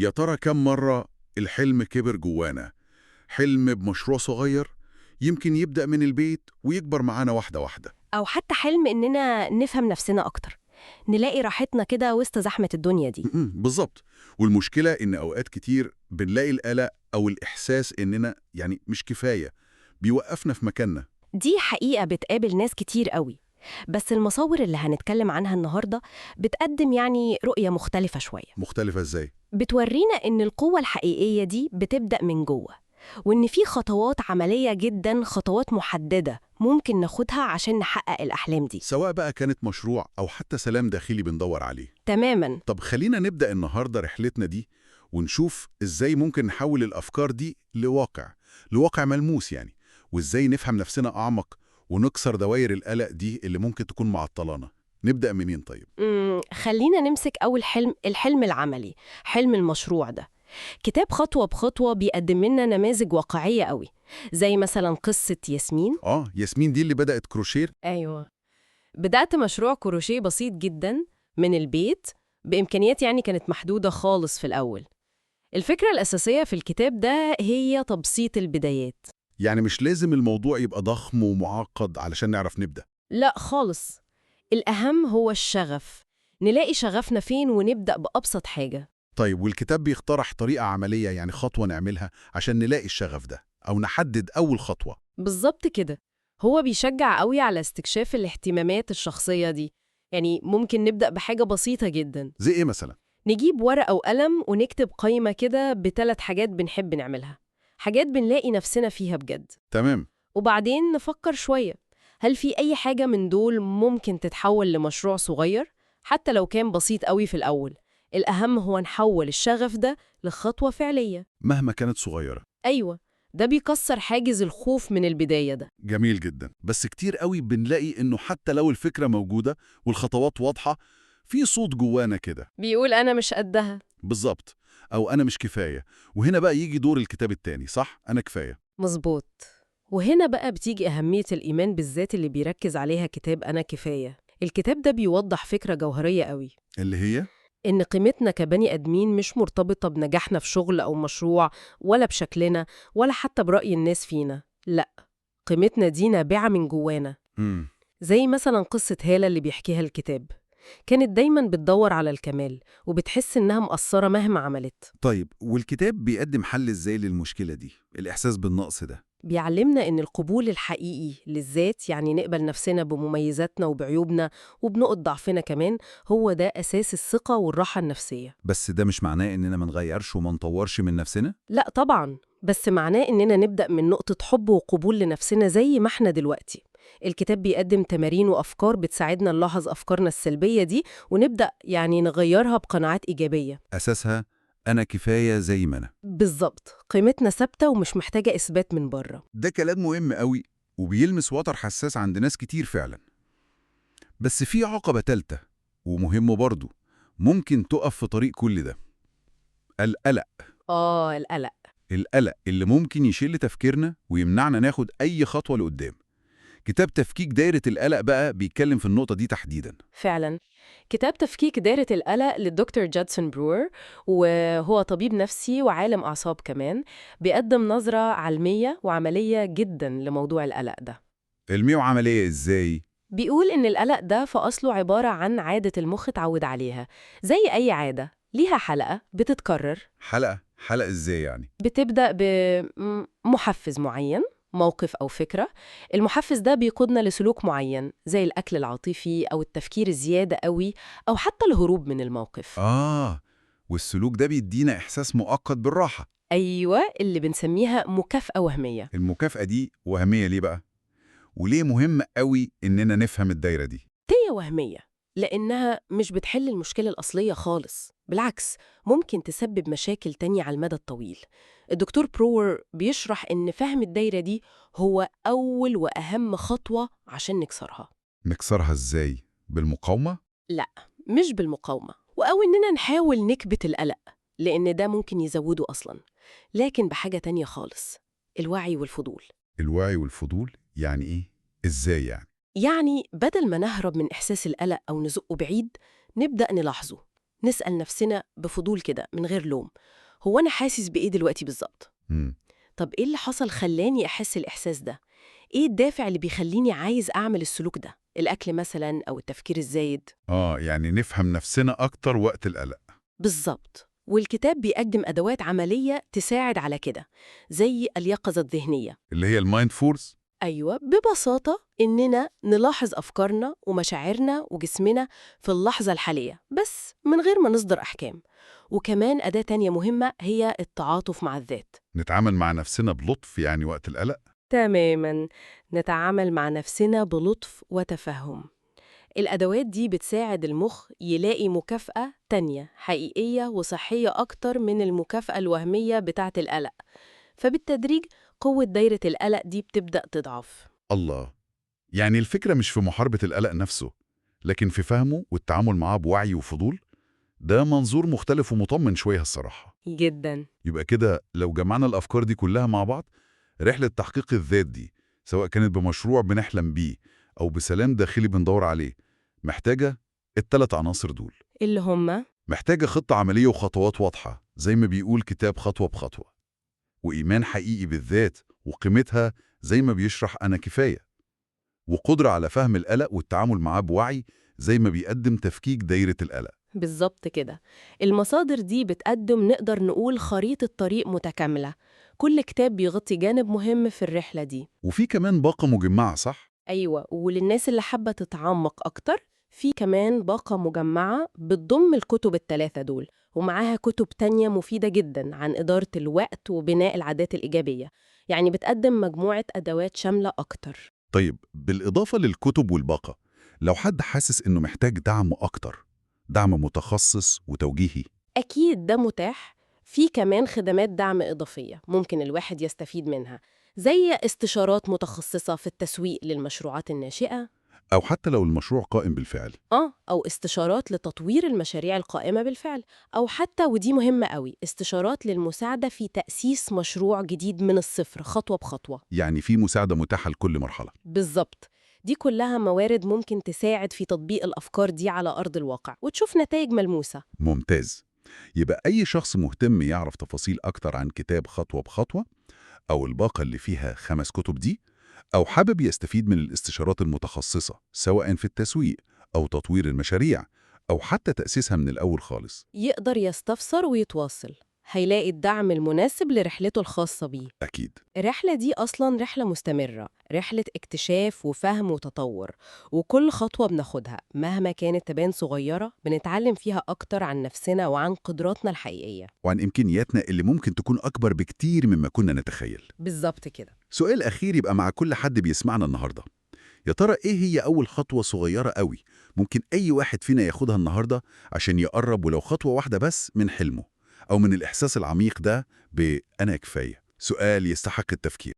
يا ترى كم مرة الحلم كبر جوانا؟ حلم بمشروع صغير يمكن يبدأ من البيت ويكبر معانا واحدة واحدة. أو حتى حلم إننا نفهم نفسنا أكتر، نلاقي راحتنا كده وسط زحمة الدنيا دي. بالظبط. والمشكلة إن أوقات كتير بنلاقي القلق أو الإحساس إننا مش كفاية بيوقفنا في مكاننا. دي حقيقة بتقابل ناس كتير قوي، بس المصور اللي هنتكلم عنها النهاردة بتقدم رؤية مختلفة شوية. مختلفة إزاي؟ بتورينا إن القوة الحقيقية دي بتبدأ من جوه، وإن في خطوات عملية جدا، خطوات محددة ممكن ناخدها عشان نحقق الأحلام دي. سواء بقى كانت مشروع أو حتى سلام داخلي بندور عليه. تماماً. طب خلينا نبدأ النهاردة رحلتنا دي ونشوف إزاي ممكن نحول الأفكار دي لواقع ملموس وإزاي نفهم نفسنا أعمق ونكسر دوائر القلق دي اللي ممكن تكون معطلانا. نبدأ منين طيب؟ خلينا نمسك أول حلم، الحلم العملي، حلم المشروع ده. كتاب خطوة بخطوة بيقدم لنا نماذج واقعية قوي، زي مثلا قصة ياسمين. ياسمين دي اللي بدأت كروشير. أيوة، بدأت مشروع كروشيه بسيط جدا من البيت، بإمكانيات كانت محدودة خالص في الأول. الفكرة الأساسية في الكتاب ده هي تبسيط البدايات. مش لازم الموضوع يبقى ضخم ومعقد علشان نعرف نبدأ. لا خالص، الأهم هو الشغف، نلاقي شغفنا فين ونبدأ بأبسط حاجة. طيب والكتاب بيقترح طريقة عملية خطوة نعملها عشان نلاقي الشغف ده أو نحدد أول خطوة. بالظبط كده، هو بيشجع قوي على استكشاف الاهتمامات الشخصية دي. ممكن نبدأ بحاجة بسيطة جدا. زي إيه مثلا؟ نجيب ورقة وقلم ونكتب قائمة كده ب3 حاجات بنحب نعملها، حاجات بنلاقي نفسنا فيها بجد. تمام. وبعدين نفكر شوية، هل في أي حاجة من دول ممكن تتحول لمشروع صغير؟ حتى لو كان بسيط قوي في الأول، الأهم هو نحول الشغف ده لخطوة فعلية مهما كانت صغيرة. أيوة، ده بيكسر حاجز الخوف من البداية ده. جميل جدا. بس كتير قوي بنلاقي إنه حتى لو الفكرة موجودة والخطوات واضحة، في صوت جوانا كده بيقول أنا مش قدها. بالظبط، أو أنا مش كفاية. وهنا بقى يجي دور الكتاب التاني، صح؟ أنا كفاية. مظبوط. وهنا بقى بتيجي أهمية الإيمان بالذات اللي بيركز عليها كتاب أنا كفاية. الكتاب ده بيوضح فكرة جوهرية قوي، اللي هي إن قيمتنا كبني آدمين مش مرتبطة بنجاحنا في شغل أو مشروع، ولا بشكلنا، ولا حتى برأي الناس فينا. لأ، قيمتنا دي نابعة من جوانا. زي مثلا قصة هالة اللي بيحكيها الكتاب، كانت دايما بتدور على الكمال وبتحس إنها مقصرة مهما عملت. طيب والكتاب بيقدم حل إزاي للمشكلة دي، الإحساس بالنقص ده؟ بيعلمنا إن القبول الحقيقي للذات، نقبل نفسنا بمميزاتنا وبعيوبنا وبنقط ضعفنا كمان، هو ده أساس الثقة والراحة النفسية. بس ده مش معناه إننا ما نغيرش وما نطورش من نفسنا؟ لا طبعا، بس معناه إننا نبدأ من نقطة حب وقبول لنفسنا زي ما احنا دلوقتي. الكتاب بيقدم تمارين وأفكار بتساعدنا نلاحظ أفكارنا السلبية دي ونبدأ نغيرها بقناعات إيجابية. أساسها أنا كفاية زي ما أنا. بالظبط، قيمتنا ثابتة ومش محتاجة إثبات من بره. ده كلام مهم قوي وبيلمس وتر حساس عند ناس كتير فعلا. بس في عقبة تالتة ومهمة برضو ممكن تقف في طريق كل ده: القلق. القلق. القلق اللي ممكن يشل تفكيرنا ويمنعنا ناخد أي خطوة لقدام. كتاب تفكيك دايرة القلق بقى بيتكلم في النقطة دي تحديداً. فعلا، كتاب تفكيك دايرة القلق للدكتور جادسون برور، وهو طبيب نفسي وعالم أعصاب كمان، بيقدم نظرة علمية وعملية جدا لموضوع القلق ده. علمية وعملية إزاي؟ بيقول إن القلق ده في أصله عبارة عن عادة المخ اتعود عليها، زي أي عادة ليها حلقة بتتكرر. حلقة إزاي يعني؟ بتبدأ بمحفز معين، موقف أو فكرة. المحفز ده بيقودنا لسلوك معين، زي الأكل العاطفي أو التفكير الزيادة قوي، أو حتى الهروب من الموقف. والسلوك ده بيدينا إحساس مؤقت بالراحة. أيوة، اللي بنسميها مكافأة وهمية. المكافأة دي وهمية ليه بقى؟ وليه مهم قوي إننا نفهم الدايرة دي؟ هي وهمية لأنها مش بتحل المشكلة الأصلية خالص، بالعكس ممكن تسبب مشاكل تانية على المدى الطويل. الدكتور برور بيشرح إن فهم الدايرة دي هو أول وأهم خطوة عشان نكسرها. نكسرها إزاي؟ بالمقاومة؟ لا، مش بالمقاومة، أو إننا نحاول نكبت القلق، لأن ده ممكن يزوده أصلاً، لكن بحاجة تانية خالص: الوعي والفضول. الوعي والفضول يعني إيه؟ إزاي يعني؟ بدل ما نهرب من إحساس القلق أو نزقه بعيد، نبدأ نلاحظه، نسأل نفسنا بفضول كده من غير لوم، هو أنا حاسس بإيه دلوقتي بالظبط؟ مم. طب إيه اللي حصل خلاني أحس الإحساس ده؟ إيه الدافع اللي بيخليني عايز أعمل السلوك ده؟ الأكل مثلا أو التفكير الزايد؟ يعني نفهم نفسنا أكتر وقت القلق. بالظبط. والكتاب بيقدم أدوات عملية تساعد على كده، زي اليقظة الذهنية. اللي هي المايند فورس. أيوة، ببساطة إننا نلاحظ أفكارنا ومشاعرنا وجسمنا في اللحظة الحالية بس من غير ما نصدر أحكام. وكمان أداة تانية مهمة هي التعاطف مع الذات. نتعامل مع نفسنا بلطف يعني وقت القلق. تماماً، نتعامل مع نفسنا بلطف وتفهم. الأدوات دي بتساعد المخ يلاقي مكافأة تانية حقيقية وصحية أكتر من المكافأة الوهمية بتاعة القلق، فبالتدريج قوة دايرة القلق دي بتبدأ تضعف. الله. يعني الفكرة مش في محاربة القلق نفسه، لكن في فهمه والتعامل معاه بوعي وفضول. ده منظور مختلف ومطمن شوية الصراحة. جداً. يبقى كده لو جمعنا الأفكار دي كلها مع بعض، رحلة تحقيق الذات دي سواء كانت بمشروع بنحلم بيه أو بسلام داخلي بندور عليه، محتاجة الثلاث عناصر دول. اللي هما؟ محتاجة خطة عملية وخطوات واضحة زي ما بيقول كتاب خطوة بخطوة، وإيمان حقيقي بالذات وقيمتها زي ما بيشرح أنا كفاية، وقدرة على فهم القلق والتعامل معاه بوعي زي ما بيقدم تفكيك دايرة القلق. بالظبط كده. المصادر دي بتقدم نقدر نقول خريطة طريق متكاملة، كل كتاب بيغطي جانب مهم في الرحلة دي. وفي كمان باقة مجمعة، صح؟ أيوة، وللناس اللي حابة تتعمق أكتر في كمان باقة مجمعة بتضم الكتب الثلاثة دول، ومعاها كتب تانية مفيدة جدا عن إدارة الوقت وبناء العادات الإيجابية، يعني بتقدم مجموعة أدوات شاملة أكتر. طيب بالإضافة للكتب والباقة، لو حد حاسس إنه محتاج دعم أكتر، دعم متخصص وتوجيهي. أكيد ده متاح. في كمان خدمات دعم إضافية ممكن الواحد يستفيد منها، زي استشارات متخصصة في التسويق للمشروعات الناشئة، أو حتى لو المشروع قائم بالفعل. أو استشارات لتطوير المشاريع القائمة بالفعل، أو حتى ودي مهمة قوي، استشارات للمساعدة في تأسيس مشروع جديد من الصفر خطوة بخطوة. يعني في مساعدة متاحة لكل مرحلة. بالظبط. دي كلها موارد ممكن تساعد في تطبيق الأفكار دي على أرض الواقع وتشوف نتائج ملموسة. ممتاز. يبقى أي شخص مهتم يعرف تفاصيل أكتر عن كتاب خطوة بخطوة أو الباقة اللي فيها 5 كتب دي، أو حابب يستفيد من الاستشارات المتخصصة سواء في التسويق أو تطوير المشاريع أو حتى تأسيسها من الأول خالص، يقدر يستفسر ويتواصل، هيلاقي الدعم المناسب لرحلته الخاصة بيه. أكيد. الرحلة دي أصلاً رحلة مستمرة، رحلة اكتشاف وفهم وتطور، وكل خطوة بناخدها مهما كانت تبان صغيرة بنتعلم فيها أكتر عن نفسنا وعن قدراتنا الحقيقية. وعن إمكانياتنا اللي ممكن تكون أكبر بكتير مما كنا نتخيل. بالظبط كده. سؤال أخير يبقى مع كل حد بيسمعنا النهاردة، يا ترى إيه هي أول خطوة صغيرة قوي ممكن أي واحد فينا ياخدها النهاردة عشان يقرب ولو خطوة واحدة بس من حلمه أو من الإحساس العميق ده بأنا كفاية؟ سؤال يستحق التفكير.